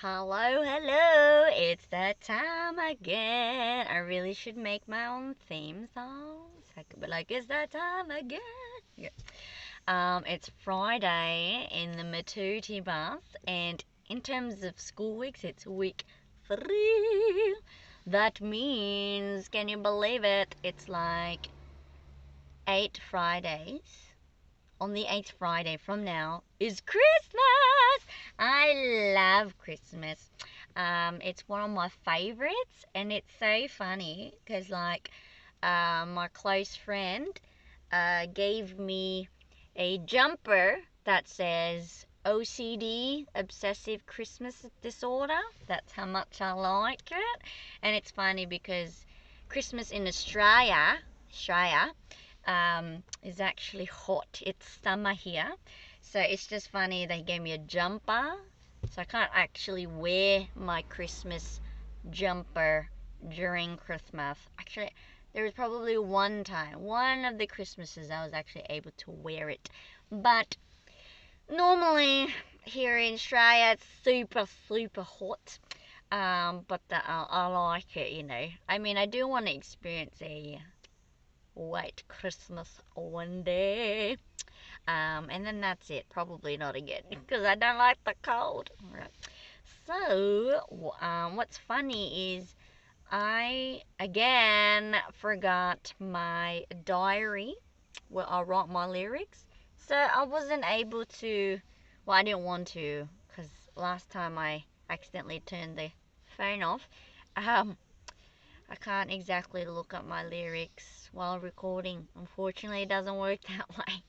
Hello, hello, it's that time again. I really should make my own theme song. So I could be like, it's that time again. Yeah. It's Friday in the Matootie Bus, and in terms of school weeks, it's week 3. That means, can you believe it? It's like 8 Fridays. On the 8th Friday from now is Christmas. I love Christmas. It's one of my favorites, and it's so funny because, my close friend gave me a jumper that says OCD, Obsessive Christmas Disorder. That's how much I like it. And it's funny because Christmas in Australia, is actually hot. It's summer here. So it's just funny they gave me a jumper. So I can't actually wear my Christmas jumper during Christmas. Actually, there was probably one of the Christmases I was actually able to wear it. But normally here in Australia it's super, super hot. I like it. I mean, I do want to experience a white Christmas one day. And then that's it. Probably not again because I don't like the cold. Right. So, what's funny is I again forgot my diary where I wrote my lyrics. So I wasn't able to. Well, I didn't want to because last time I accidentally turned the phone off. Um, I can't exactly look up my lyrics while recording. Unfortunately, it doesn't work that way.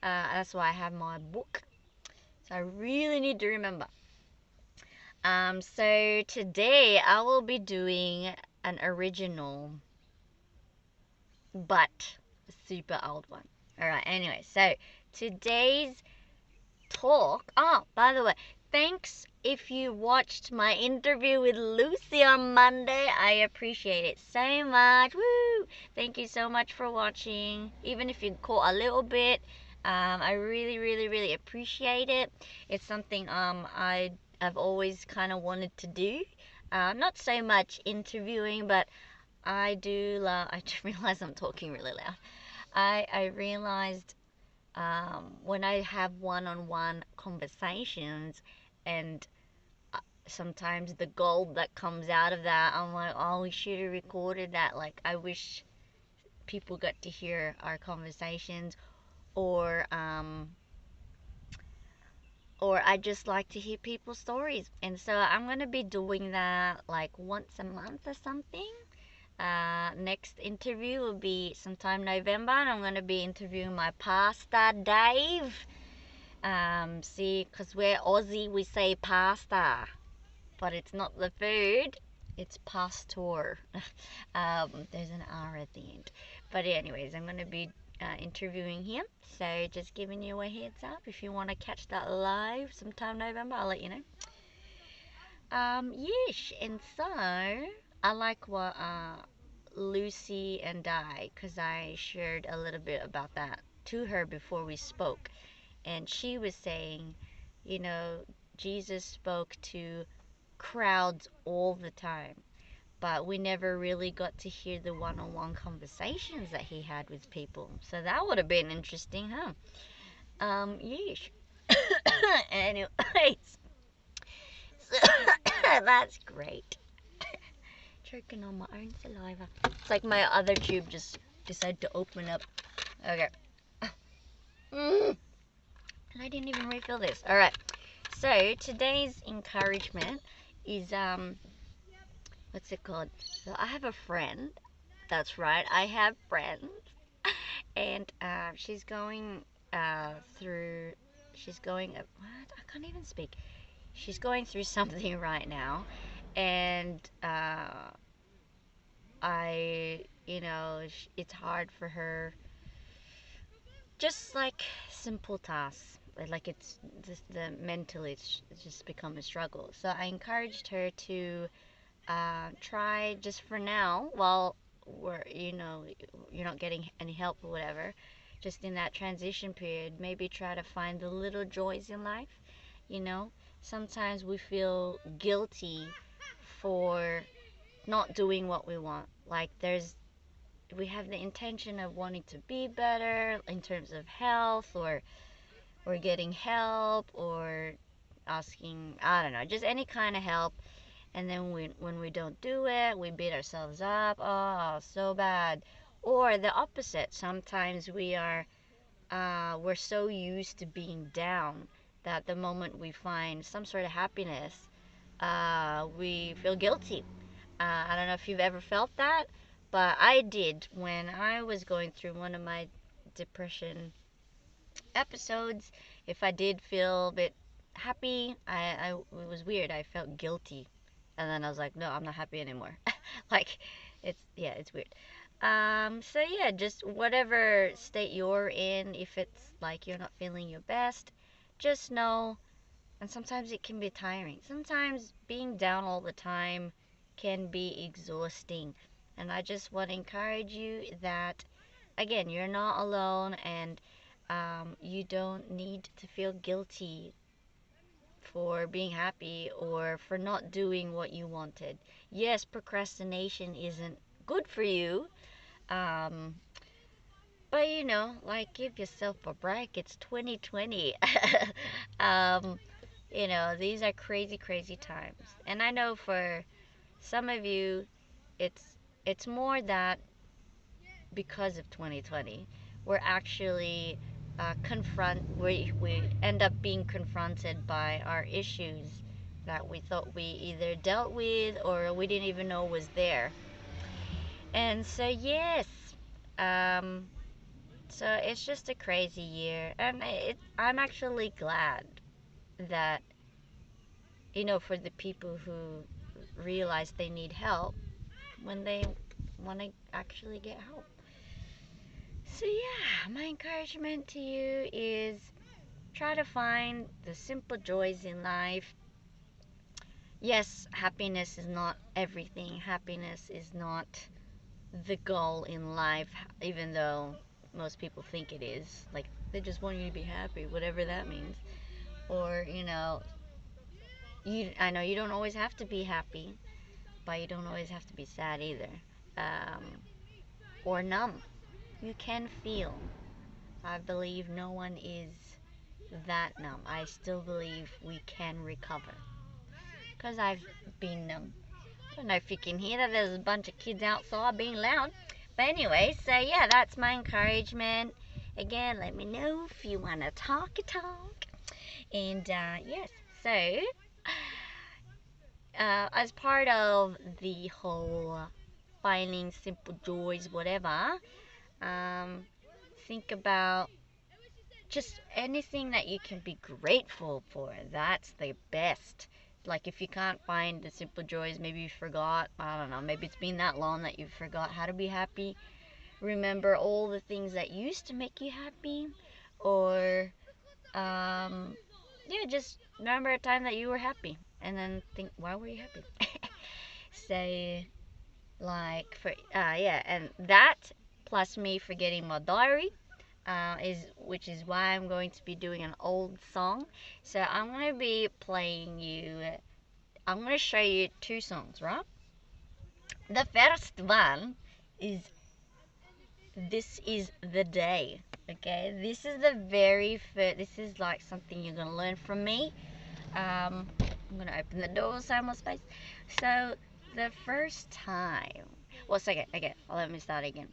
That's why I have my book. So I really need to remember. So today I will be doing an original, but a super old one. Alright, anyway, so today's talk. Oh, by the way, thanks if you watched my interview with Lucy on Monday. I appreciate it so much. Woo! Thank you so much for watching. Even if you caught a little bit, I really, really, really appreciate it. It's something I've always kind of wanted to do. Not so much interviewing, but I do love. I just realized I'm talking really loud. I realized when I have one-on-one conversations, and sometimes the gold that comes out of that, I'm like, oh, we should have recorded that. Like, I wish people got to hear our conversations, or I just like to hear people's stories. And so I'm gonna be doing that like once a month or something. Next interview will be sometime November, and I'm gonna be interviewing my pastor Dave. See, because we're Aussie, we say pasta, but it's not the food, it's pastor. There's an R at the end. But anyways, I'm going to be interviewing him, so just giving you a heads up. If you want to catch that live sometime November, I'll let you know. Yes, and so I like what Lucy and I, because I shared a little bit about that to her before we spoke. And she was saying, you know, Jesus spoke to crowds all the time, but we never really got to hear the one-on-one conversations that he had with people. So that would have been interesting, huh? Yes. Anyways, so that's great. Choking on my own saliva. It's like my other tube just decided to open up. Okay. And I didn't even refill this. Alright. So today's encouragement is what's it called? So I have a friend. That's right, I have friends. And she's going through what? I can't even speak. She's going through something right now, and it's hard for her, just like simple tasks, like it's just the mentally it's just become a struggle. So I encouraged her to try, just for now, while you're not getting any help or whatever, just in that transition period, maybe try to find the little joys in life, you know sometimes we feel guilty for not doing what we want. Like we have the intention of wanting to be better in terms of health, or getting help, or asking, I don't know, just any kind of help. And then when we don't do it, we beat ourselves up. Oh, so bad. Or the opposite. Sometimes we're so used to being down that the moment we find some sort of happiness, we feel guilty. I don't know if you've ever felt that, but I did when I was going through one of my depression episodes. If I did feel a bit happy, it was weird. I felt guilty, and then I was like, no, I'm not happy anymore. Like, it's weird. So yeah, just whatever state you're in, if it's like you're not feeling your best, just know. And sometimes it can be tiring. Sometimes being down all the time can be exhausting. And I just want to encourage you that, again, you're not alone, and you don't need to feel guilty for being happy or for not doing what you wanted. Yes, procrastination isn't good for you, um, but like, give yourself a break. It's 2020. um, these are crazy, crazy times. And I know for some of you, it's more that because of 2020, we're actually we end up being confronted by our issues that we thought we either dealt with or we didn't even know was there. And so yes, um, so it's just a crazy year, and I'm actually glad that, for the people who realize they need help when they want to actually get help. So yeah, my encouragement to you is try to find the simple joys in life. Yes, happiness is not everything. Happiness is not the goal in life, even though most people think it is. Like, they just want you to be happy, whatever that means. Or, I know you don't always have to be happy, but you don't always have to be sad either. Um, or numb. You can feel. I believe no one is that numb. I still believe we can recover. Because I've been numb. I don't know if you can hear that. There's a bunch of kids outside being loud. But anyway, so yeah, that's my encouragement. Again, let me know if you want to talk. And yes, so as part of the whole finding simple joys, whatever, think about just anything that you can be grateful for. That's the best. Like, if you can't find the simple joys, maybe you forgot, I don't know, maybe it's been that long that you forgot how to be happy. Remember all the things that used to make you happy, or yeah, just remember a time that you were happy, and then think, why were you happy? So, like, yeah, and that plus me forgetting my diary, which is why I'm going to be doing an old song. So I'm going to be I'm going to show you two songs, right? The first one is This Is the Day. Okay, this is the very first, this is like something you're going to learn from me. I'm going to open the door so much space. So the first time, well, second, again, let me start again.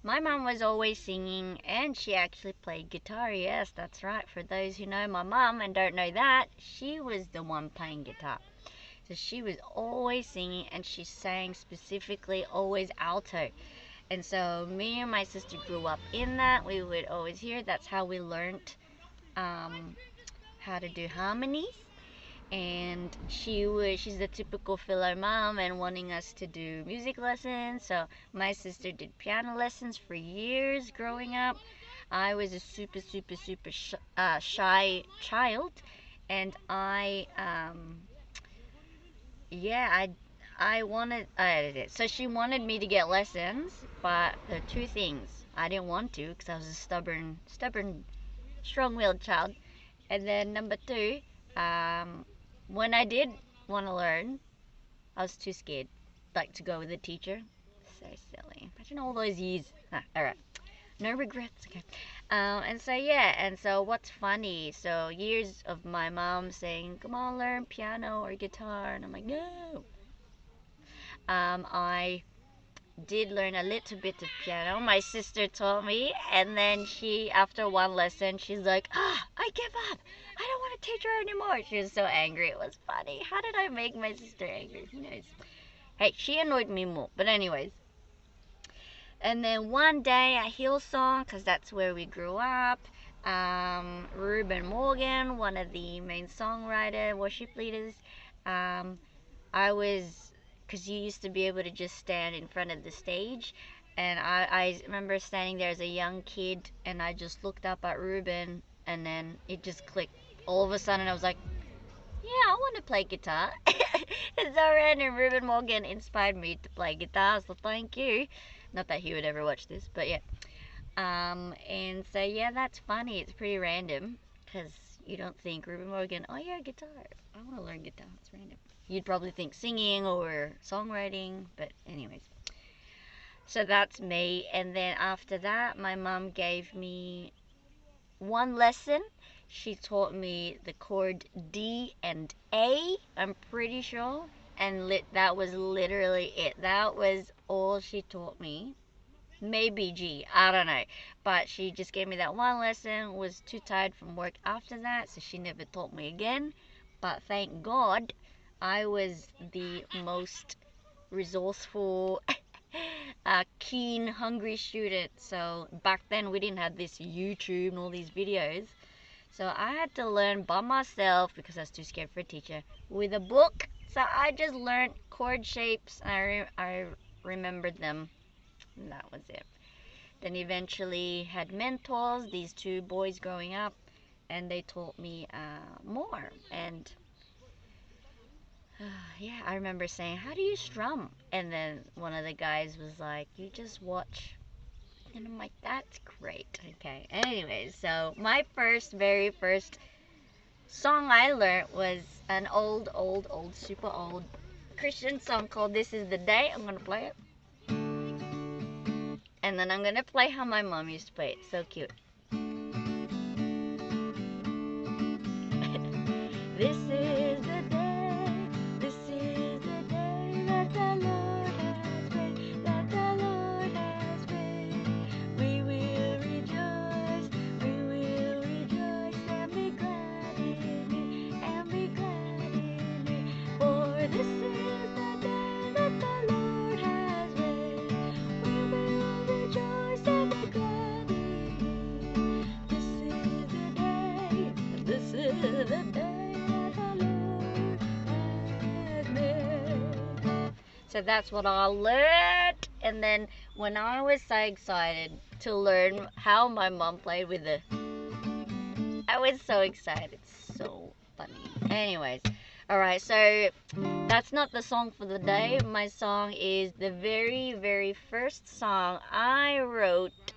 My mom was always singing, and she actually played guitar. Yes, that's right. For those who know my mom and don't know that, she was the one playing guitar. So she was always singing, and she sang specifically always alto. And so me and my sister grew up in that. We would always hear. That's how we learned how to do harmonies. And she's the typical filler mom and wanting us to do music lessons. So my sister did piano lessons for years growing up. I was a super shy child, and I wanted so she wanted me to get lessons, but there are two things. I didn't want to because I was a stubborn strong-willed child. And then number two, when I did want to learn, I was too scared, like, to go with the teacher. So silly. Imagine all those years. Alright. No regrets, okay. And so, yeah, and so what's funny, so years of my mom saying, come on, learn piano or guitar, and I'm like, no. I did learn a little bit of piano. My sister taught me, and then she, after one lesson, she's like, I give up. I don't want to teach her anymore. She was so angry. It was funny. How did I make my sister angry? Who knows? Hey, she annoyed me more. But anyways. And then one day at Hillsong, because that's where we grew up, Ruben Morgan, one of the main songwriter, worship leaders, I was, because you used to be able to just stand in front of the stage, and I remember standing there as a young kid, and I just looked up at Ruben, and then it just clicked. All of a sudden, I was like, yeah, I want to play guitar. It's so random. Ruben Morgan inspired me to play guitar, so thank you. Not that he would ever watch this, but yeah. And so, yeah, that's funny. It's pretty random, because you don't think Ruben Morgan, oh yeah, guitar. I want to learn guitar. It's random. You'd probably think singing or songwriting, but anyways. So that's me. And then after that, my mom gave me one lesson. She taught me the chord D and A, I'm pretty sure. And that was literally it. That was all she taught me. Maybe G, I don't know. But she just gave me that one lesson, was too tired from work after that, so she never taught me again. But thank God, I was the most resourceful, keen, hungry student. So back then we didn't have this YouTube and all these videos. So I had to learn by myself because I was too scared for a teacher with a book. So I just learned chord shapes. I remembered them. And that was it. Then eventually had mentors, these two boys growing up, and they taught me more. And yeah, I remember saying, how do you strum? And then one of the guys was like, you just watch. And I'm like, that's great. Okay. Anyways, so my very first song I learned was an old, super old Christian song called This Is the Day. I'm going to play it. And then I'm going to play how my mom used to play it. So cute. This is the day, this is the day that the Lord has made, that the Lord has made. We will rejoice and be glad in it, and be glad in it. For this is the day that the Lord has made. We will rejoice and be glad in it. This is the day, this is the day. So that's what I learned. And then when I was so excited to learn how my mom played with I was so excited. So funny. Anyways, alright, so that's not the song for the day. My song is the very first song I wrote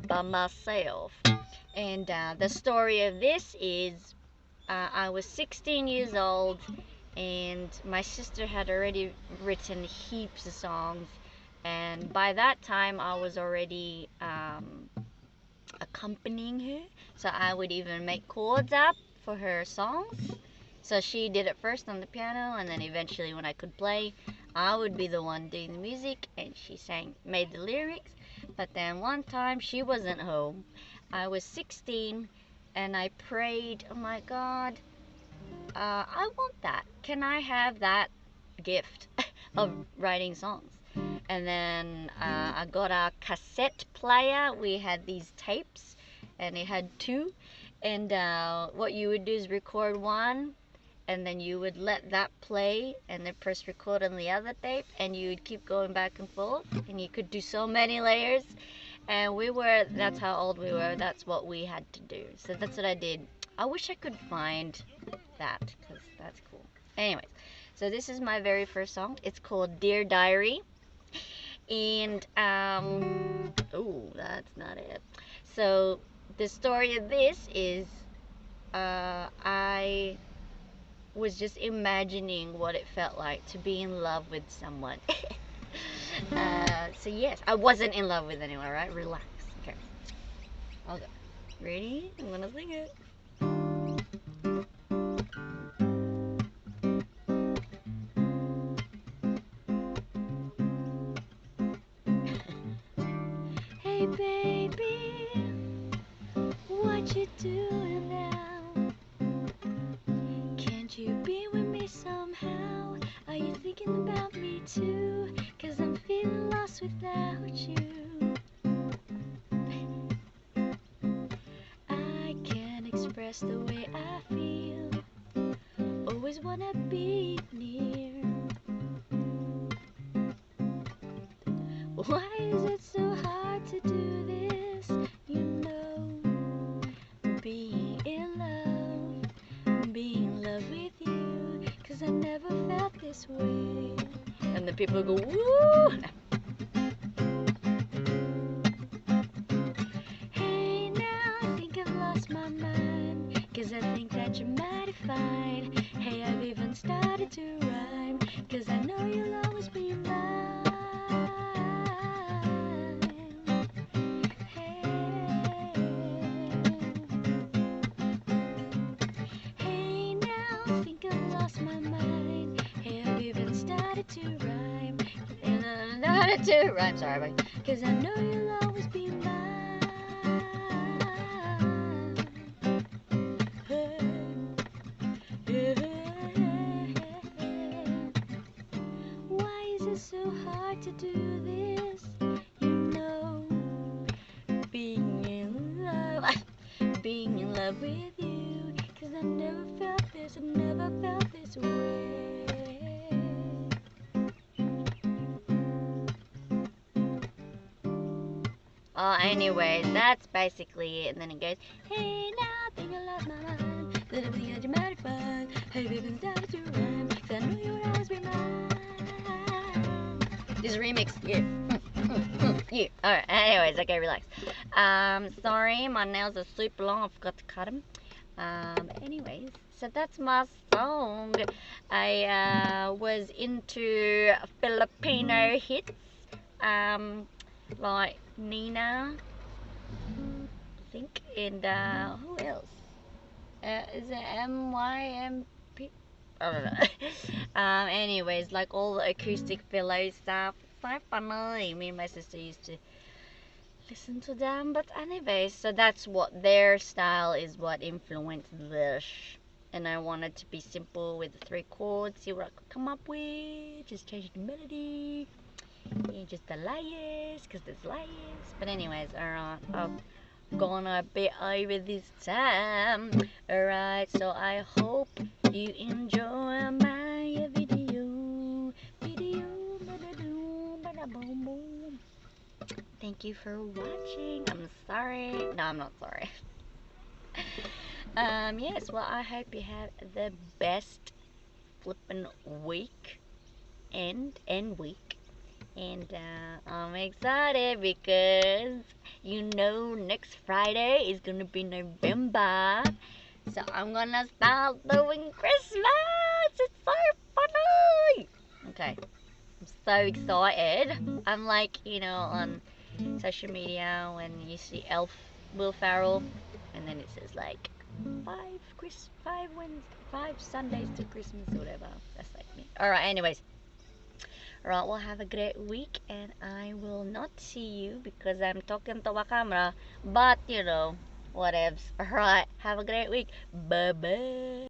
by myself. And the story of this is I was 16 years old, and my sister had already written heaps of songs, and by that time I was already accompanying her, so I would even make chords up for her songs. So she did it first on the piano, and then eventually when I could play, I would be the one doing the music, and she made the lyrics. But then one time she wasn't home. I was 16, and I prayed, oh my God, I want that. Can I have that gift of writing songs? And then I got a cassette player. We had these tapes, and it had two. And what you would do is record one, and then you would let that play, and then press record on the other tape, and you would keep going back and forth, and you could do so many layers. And that's how old we were. That's what we had to do. So that's what I did. I wish I could find that, because that's cool. Anyways, so this is my very first song. It's called Dear Diary. And, oh, that's not it. So, the story of this is, I was just imagining what it felt like to be in love with someone. So yes, I wasn't in love with anyone, right? Relax. Okay. I'll go. Ready? I'm gonna sing it. Hey baby, what you doing now? Can't you be with me somehow? Are you thinking about me too? 'Cause I'm feeling lost without you. I can't express the way I feel. Always wanna be near. Why is it so hard to do this? You know, being in love with you. 'Cause I never felt this way. And the people go, woo! Hey, now I think I've lost my mind. 'Cause I think that you're mighty fine. Hey, I've even started to rhyme. 'Cause I know you'll always be mine. Hey, now I think I've lost my mind. Hey, I've even started to rhyme. And I started to rhyme, sorry, but 'cause I know you'll always be mine. Why is it so hard to do this? You know, being in love with you. 'Cause I never felt this way. Oh, anyways, that's basically it. And then it goes, hey, now I think I lost my mind. Then I think that you're mighty fine. Hey, baby, started to rhyme. 'Cause I know you would always be mine. This remix, yeah. Yeah. Alright, anyways, okay, relax. Sorry, my nails are super long. I forgot to cut them. Anyways, so that's my song. I was into Filipino hits. Like Nina, I think, and who else? Is it MYMP? I don't know. Anyways, like all the acoustic philo stuff. So funny. Me and my sister used to listen to them. But anyways, so that's what their style is, what influenced this. And I wanted to be simple with the 3 chords. See what I could come up with. Just change the melody. And just the layers, because there's layers. But anyways, alright, I'm gonna be over this time. Alright, so I hope you enjoy my video. Thank you for watching. I'm sorry. No, I'm not sorry. Yes, well, I hope you have the best flippin' week and week. And I'm excited because you know next Friday is gonna be November, so I'm gonna start doing Christmas. It's so funny. Okay, I'm so excited. I'm like, you know, on social media when you see Will Ferrell, and then it says like 5 Sundays to Christmas or whatever. That's like me. All right. Anyways. Alright, well, have a great week, and I will not see you because I'm talking to a camera, but, you know, whatevs. Alright, have a great week. Bye-bye.